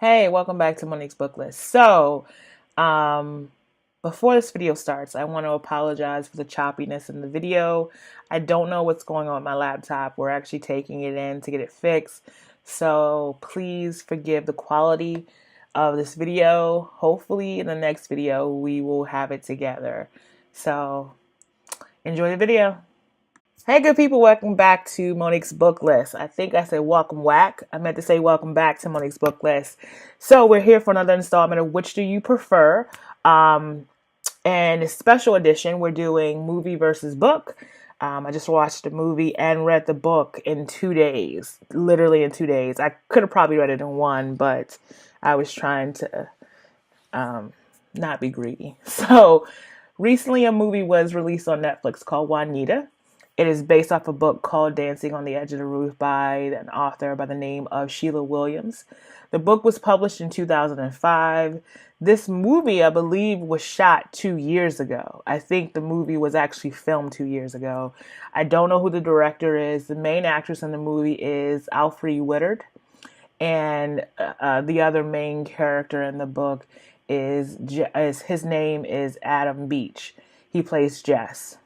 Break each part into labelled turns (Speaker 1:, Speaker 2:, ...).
Speaker 1: Hey, welcome back to Monique's Book List. Um, before this video starts, I want to apologize for the choppiness in the video. I don't know what's going on with my laptop. We're actually taking it in to get it fixed. So please forgive the quality of this video. Hopefully in the next video, we will have it together. So enjoy the video. Hey, good people, welcome back to Monique's Book List. I think I said welcome whack. I meant to say welcome back to Monique's Book List. So we're here for another installment of Which Do You Prefer? And a special edition, we're doing movie versus book. I just watched the movie and read the book in 2 days, literally in 2 days. I could have probably read it in one, but I was trying to not be greedy. So recently a movie was released on Netflix called Juanita. It is based off a book called Dancing on the Edge of the Roof by an author by the name of Sheila Williams. The book was published in 2005. This movie, I believe, was shot 2 years ago. I think the movie was actually filmed 2 years ago. I don't know who the director is. The main actress in the movie is Alfre Woodard. And the other main character in the book is his name is Adam Beach. He plays Jess.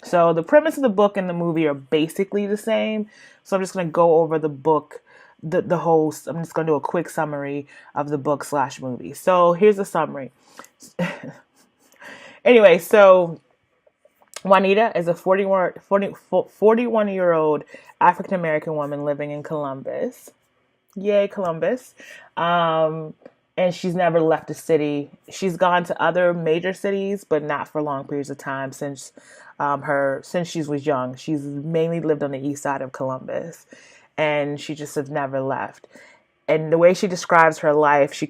Speaker 1: So the premise of the book and the movie are basically the same. So I'm just going to go over the book, the whole, I'm just going to do a quick summary of the book / movie. So here's the summary. Anyway, so Juanita is a 41-year-old African-American woman living in Columbus. Yay, Columbus. And she's never left the city. She's gone to other major cities, but not for long periods of time since she was young. She's mainly lived on the east side of Columbus, and she just has never left. And the way she describes her life, she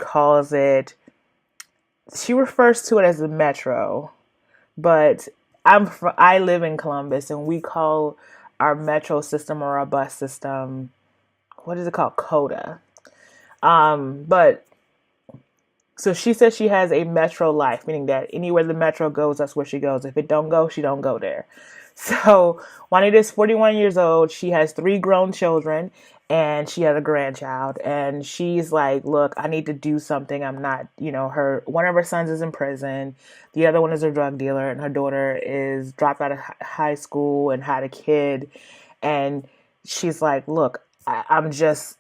Speaker 1: refers to it as the metro, but I live in Columbus, and we call our metro system or our bus system, what is it called? CODA. So she says she has a metro life, meaning that anywhere the metro goes, that's where she goes. If it don't go, she don't go there. So Juanita is 41 years old. She has 3 grown children, and she has a grandchild. And she's like, look, I need to do something. I'm not, one of her sons is in prison. The other one is a drug dealer, and her daughter is dropped out of high school and had a kid. And she's like, look, I'm just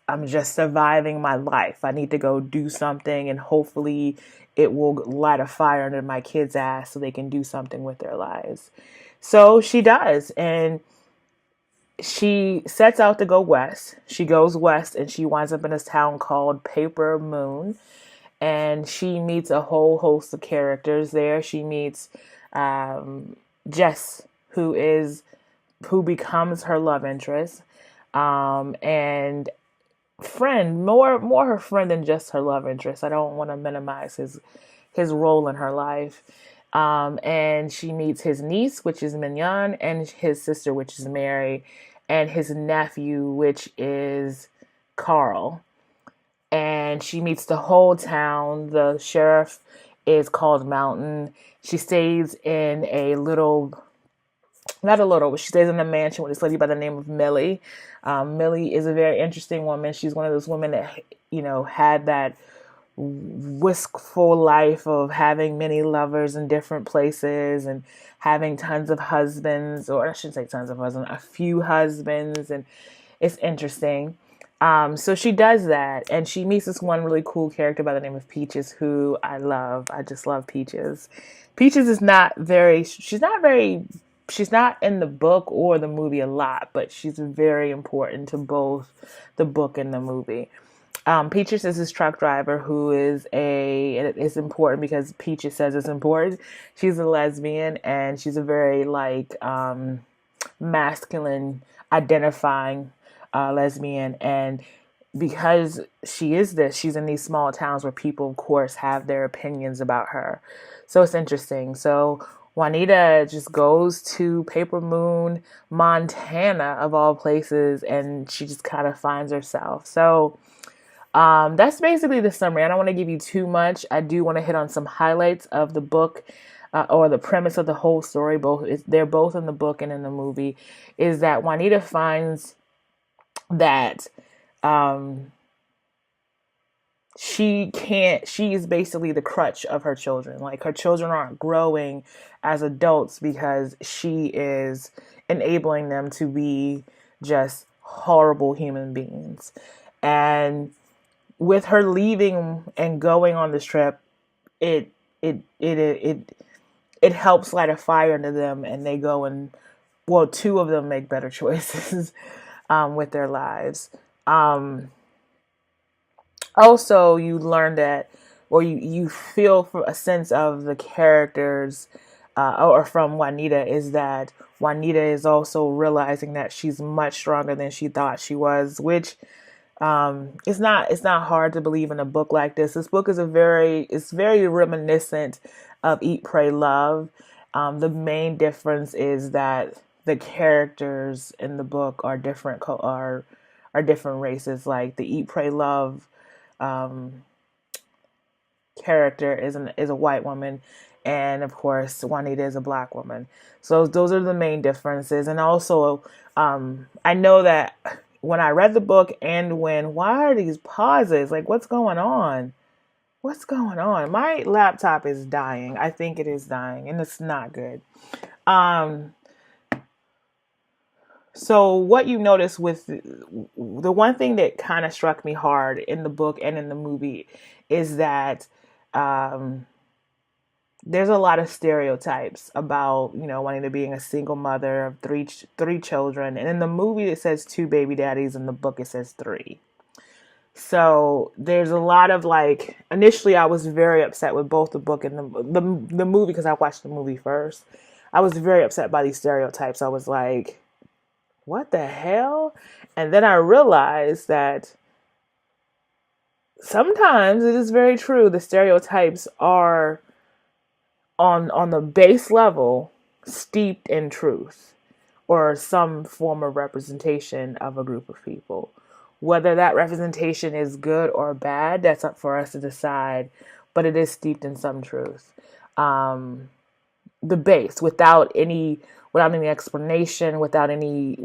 Speaker 1: surviving my life. I need to go do something, and hopefully it will light a fire under my kids' ass so they can do something with their lives. So she does, and she sets out to go west. She goes west, and she winds up in this town called Paper Moon, and she meets a whole host of characters there. She meets Jess, who becomes her love interest. And friend, more her friend than just her love interest. I don't want to minimize his role in her life. And she meets his niece, which is Mignon, and his sister, which is Mary, and his nephew, which is Carl. And she meets the whole town. The sheriff is called Mountain. She stays in she stays in a mansion with this lady by the name of Millie. Millie is a very interesting woman. She's one of those women that, had that wistful life of having many lovers in different places and having tons of husbands, or I shouldn't say tons of husbands, a few husbands, and it's interesting. So she does that, and she meets this one really cool character by the name of Peaches, who I love. I just love Peaches. Peaches is she's not in the book or the movie a lot, but she's very important to both the book and the movie. Peaches is this truck driver who it's important because Peaches says it's important. She's a lesbian, and she's a very masculine identifying lesbian. And because she's in these small towns where people, of course, have their opinions about her. So it's interesting. So Juanita just goes to Paper Moon, Montana, of all places, and she just kind of finds herself. So that's basically the summary. I don't want to give you too much. I do want to hit on some highlights of the book, or the premise of the whole story. They're both in the book and in the movie. Is that Juanita finds that she is basically the crutch of her children. Like, her children aren't growing as adults because she is enabling them to be just horrible human beings. And with her leaving and going on this trip, it it it it it helps light a fire into them, and they go and, well, two of them make better choices with their lives. Um, Also, you learn that, or you feel for a sense of the characters, or from Juanita, is that Juanita is also realizing that she's much stronger than she thought she was, which it's not hard to believe in a book like this. This book is it's very reminiscent of Eat, Pray, Love. The main difference is that the characters in the book are are different races. Like, the Eat, Pray, Love um, character is a white woman, and of course Juanita is a black woman. So those are the main differences. And also, I know that when I read the book, and why are these pauses? Like, what's going on? What's going on? My laptop is dying. I think it is dying, and it's not good. Um, so what you notice with the one thing that kind of struck me hard in the book and in the movie is that um, there's a lot of stereotypes about, Juanita being a single mother of three children, and in the movie it says two baby daddies, in the book it says three. So there's a lot of, like, initially I was very upset with both the book and the movie, because I watched the movie first. I was very upset by these stereotypes. I was like, what the hell? And then I realized that sometimes it is very true. The stereotypes are on the base level steeped in truth, or some form of representation of a group of people. Whether that representation is good or bad, that's up for us to decide, but it is steeped in some truth. The base, without any explanation, without any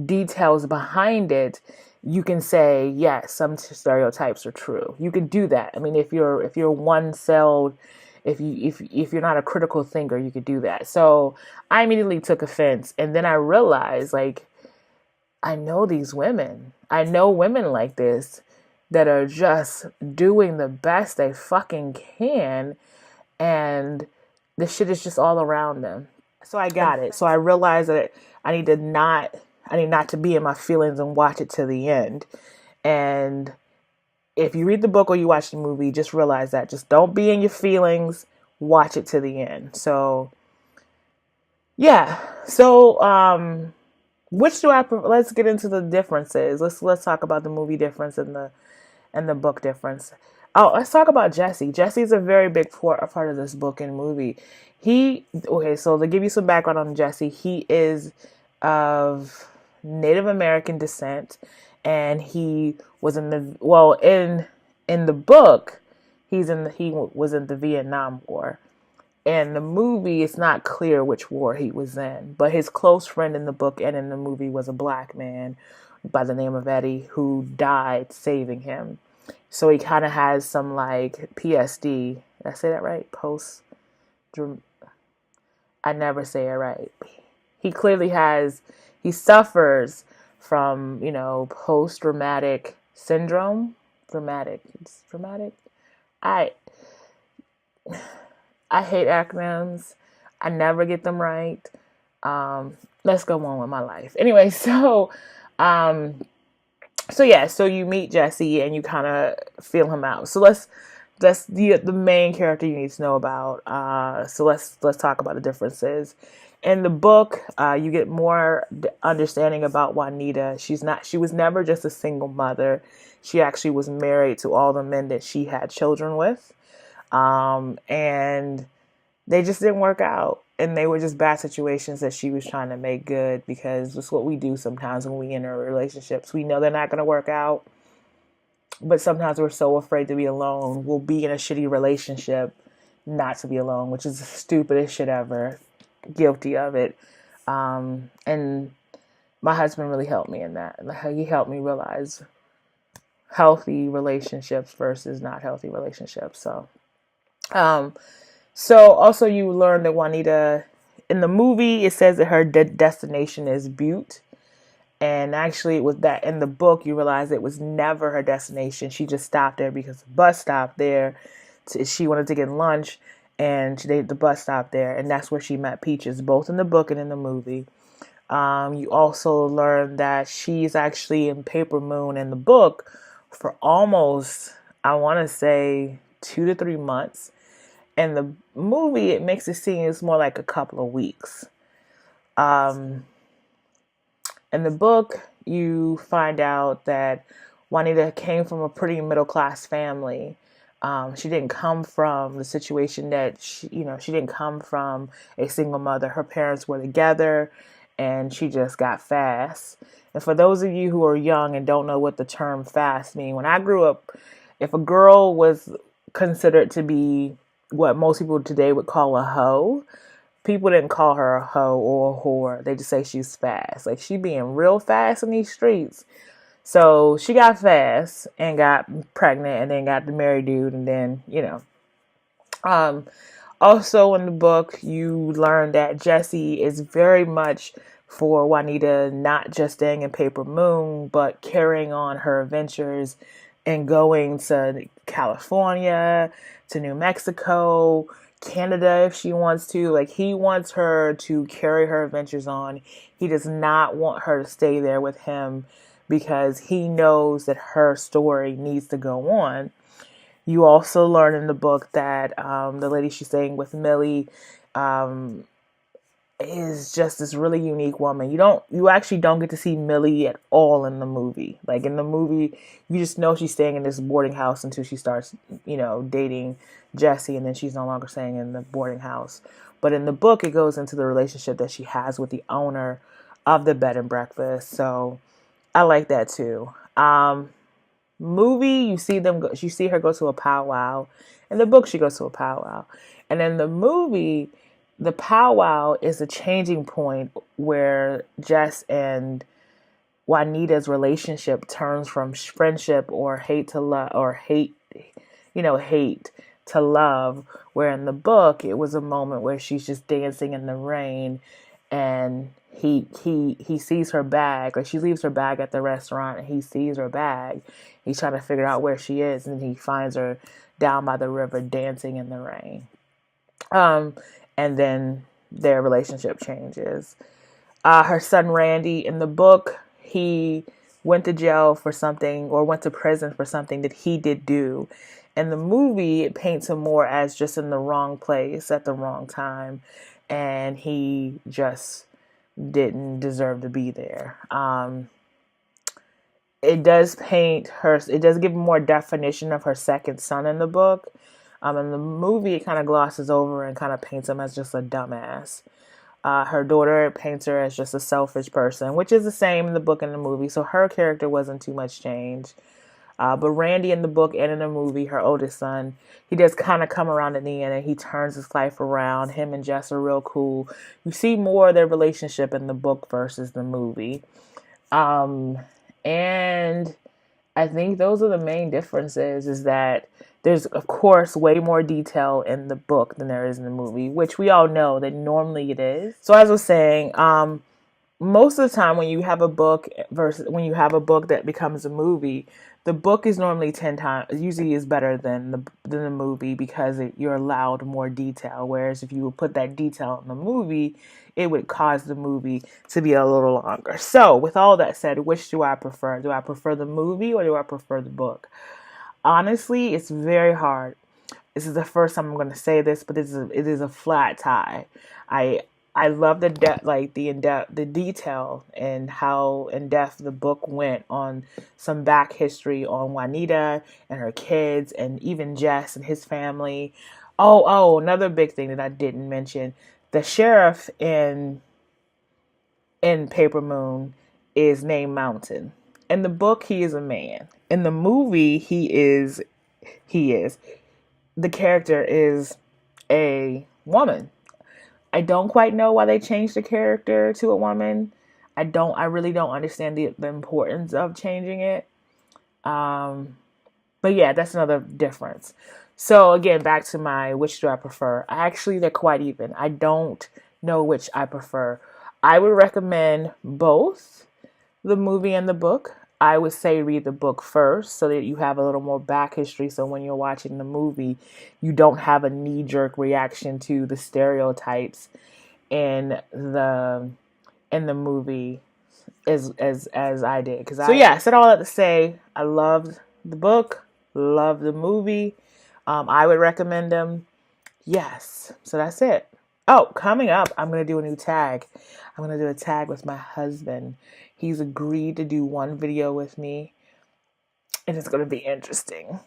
Speaker 1: details behind it, you can say, yes, some stereotypes are true. You can do that. I mean, if you're one-celled, if you're not a critical thinker, you could do that. So I immediately took offense, and then I realized, like, I know these women. I know women like this that are just doing the best they fucking can, and the shit is just all around them. So I got it. So I realized that I need not to be in my feelings and watch it to the end. And if you read the book or you watch the movie, just realize that. Just don't be in your feelings. Watch it to the end. So, yeah. So, which do I prefer? Let's get into the differences. Let's talk about the movie difference and the book difference. Oh, let's talk about Jesse. Jesse's a very big part of this book and movie. So to give you some background on Jesse, he is of Native American descent, and he was in the book, he was in the Vietnam War. In the movie, it's not clear which war he was in, but his close friend in the book and in the movie was a black man by the name of Eddie, who died saving him. So he kind of has some, like, PSD. Did I say that right? I never say it right. He suffers from, post-traumatic syndrome. It's dramatic. I hate acronyms. I never get them right. Let's go on with my life. Anyway, so you meet Jesse and you kind of feel him out. So that's the main character you need to know about. So let's talk about the differences. In the book, you get more understanding about Juanita. She was never just a single mother. She actually was married to all the men that she had children with. And they just didn't work out. And they were just bad situations that she was trying to make good, because that's what we do sometimes when we enter relationships. We know they're not going to work out, but sometimes we're so afraid to be alone. We'll be in a shitty relationship not to be alone, which is the stupidest shit ever. Guilty of it. And my husband really helped me in that. He helped me realize healthy relationships versus not healthy relationships. Um, so also you learn that Juanita, in the movie, it says that her destination is Butte. And actually, it was that in the book, you realize it was never her destination. She just stopped there because the bus stopped there. She wanted to get lunch, and the bus stopped there. And that's where she met Peaches, both in the book and in the movie. You also learn that she's actually in Paper Moon in the book for almost, I want to say, 2 to 3 months. In the movie, it makes it seem it's more like a couple of weeks. Um, in the book, you find out that Juanita came from a pretty middle class family. She didn't come from the situation that she didn't come from a single mother. Her parents were together, and she just got fast. And for those of you who are young and don't know what the term fast means, when I grew up, if a girl was considered to be what most people today would call a hoe, people didn't call her a hoe or a whore. They just say she's fast. Like, she being real fast in these streets. So she got fast and got pregnant and then got the married dude, and then, also in the book, you learn that Jesse is very much for Juanita not just staying in Paper Moon, but carrying on her adventures and going to California, to New Mexico, Canada if she wants to. Like, he wants her to carry her adventures on. He does not want her to stay there with him because he knows that her story needs to go on. You also learn in the book that the lady she's staying with, Millie, um, is just this really unique woman. You actually don't get to see Millie at all in the movie. Like, in the movie, you just know she's staying in this boarding house until she starts, dating Jesse, and then she's no longer staying in the boarding house. But in the book, it goes into the relationship that she has with the owner of the bed and breakfast. So I like that too. Movie, you see her go to a powwow. In the book, she goes to a powwow. And in the movie, the powwow is a changing point where Jess and Juanita's relationship turns from friendship or hate to love, or hate to love, where in the book it was a moment where she's just dancing in the rain, and he sees her bag, or she leaves her bag at the restaurant, and he sees her bag. He's trying to figure out where she is, and he finds her down by the river dancing in the rain. And then their relationship changes. Her son Randy, in the book, he went to jail for something, or went to prison for something that he did do. In the movie, it paints him more as just in the wrong place at the wrong time, and he just didn't deserve to be there. It does give more definition of her second son in the book. In the movie, it kind of glosses over and kind of paints him as just a dumbass. Her daughter paints her as just a selfish person, which is the same in the book and the movie. So her character wasn't too much changed. But Randy in the book and in the movie, her oldest son, he does kind of come around in the end, and he turns his life around. Him and Jess are real cool. You see more of their relationship in the book versus the movie. And I think those are the main differences, is that there's, of course, way more detail in the book than there is in the movie, which we all know that normally it is. So as I was saying, most of the time when you have a book that becomes a movie, the book is normally 10 times, usually is better than the movie, because you're allowed more detail. Whereas if you would put that detail in the movie, it would cause the movie to be a little longer. So with all that said, which do I prefer? Do I prefer the movie or do I prefer the book? Honestly, it's very hard. This is the first time I'm going to say this, but it is a flat tie. I love the detail and how in depth the book went on some back history on Juanita and her kids, and even Jess and his family. Oh, another big thing that I didn't mention: the sheriff in Paper Moon is named Mountain. In the book, he is a man. In the movie, he is. The character is a woman. I don't quite know why they changed the character to a woman. I really don't understand the importance of changing it. But yeah, that's another difference. So again, back to my which do I prefer? Actually, they're quite even. I don't know which I prefer. I would recommend both the movie and the book. I would say read the book first so that you have a little more back history. So when you're watching the movie, you don't have a knee jerk reaction to the stereotypes in the movie as I did. So yeah, I said all that to say I loved the book, loved the movie. I would recommend them. Yes. So that's it. Oh, coming up, I'm going to do a new tag. I'm going to do a tag with my husband. He's agreed to do one video with me, and it's going to be interesting.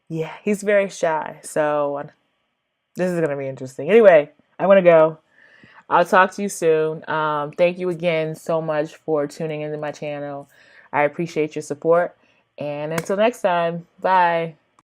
Speaker 1: Yeah, he's very shy, so this is going to be interesting. Anyway, I'm going to go. I'll talk to you soon. Thank you again so much for tuning into my channel. I appreciate your support. And until next time, bye.